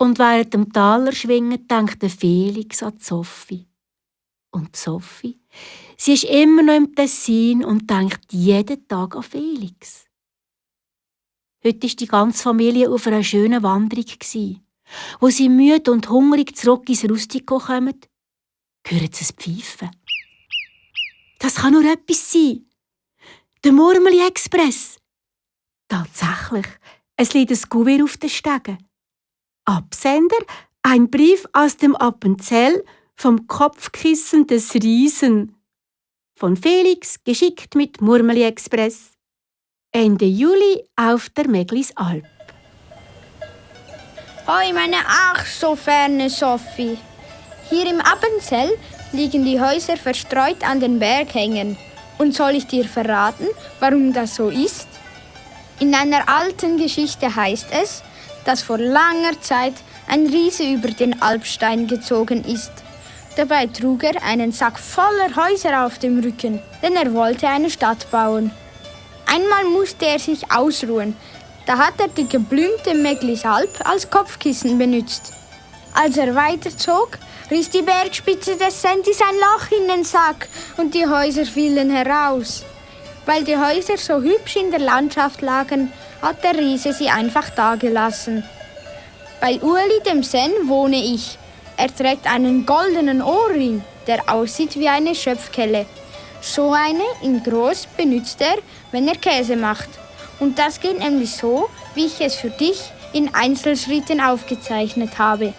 Und während dem Talerschwingen denkt der Felix an Sophie. Und Sophie, sie ist immer noch im Tessin und denkt jeden Tag an Felix. Heute war die ganze Familie auf einer schönen Wanderung. Wo sie müde und hungrig zurück ins Rustico kommen, hören sie es pfeifen. Das kann nur etwas sein. Der Murmeli-Express. Tatsächlich, es liegt ein Kuvert auf den Stegen. Absender, ein Brief aus dem Appenzell vom Kopfkissen des Riesen. Von Felix, geschickt mit Murmeli-Express. Ende Juli auf der Meglisalp. Hoi, meine ach so ferne Sophie. Hier im Appenzell liegen die Häuser verstreut an den Berghängen. Und soll ich dir verraten, warum das so ist? In einer alten Geschichte heißt es, dass vor langer Zeit ein Riese über den Alpstein gezogen ist. Dabei trug er einen Sack voller Häuser auf dem Rücken, denn er wollte eine Stadt bauen. Einmal musste er sich ausruhen. Da hat er die geblümte Meglisalp als Kopfkissen benutzt. Als er weiterzog, riss die Bergspitze des Sentis ein Loch in den Sack und die Häuser fielen heraus. Weil die Häuser so hübsch in der Landschaft lagen, hat der Riese sie einfach dagelassen. Bei Ueli dem Senn wohne ich. Er trägt einen goldenen Ohrring, der aussieht wie eine Schöpfkelle. So eine in groß benutzt er, wenn er Käse macht. Und das geht nämlich so, wie ich es für dich in Einzelschritten aufgezeichnet habe.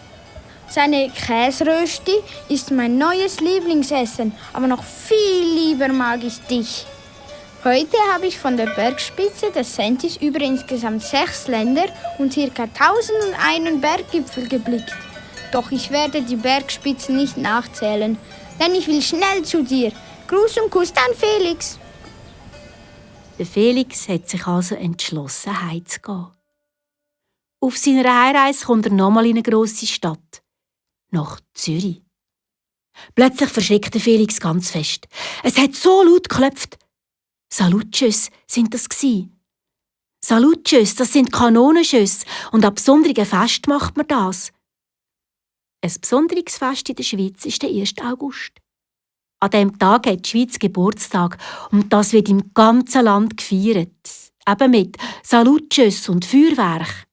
Seine Käserösti ist mein neues Lieblingsessen, aber noch viel lieber mag ich dich. Heute habe ich von der Bergspitze des Sentis über insgesamt 6 Länder und ca. 1001 Berggipfel geblickt. Doch ich werde die Bergspitzen nicht nachzählen, denn ich will schnell zu dir. Gruß und Kuss an Felix. Der Felix hat sich also entschlossen, heimzugehen. Auf seiner Heimreise kommt er nochmal in eine grosse Stadt. Nach Zürich. Plötzlich verschreckt der Felix ganz fest. Es hat so laut geklopft. Salutschüsse sind das gsi. Salutschüsse, das sind Kanonenschüsse und an besonderen Fest macht man das. Ein besonderes Fest in der Schweiz ist der 1. August. An diesem Tag hat die Schweiz Geburtstag und das wird im ganzen Land gefeiert. Eben mit Salutschüsse und Feuerwerk.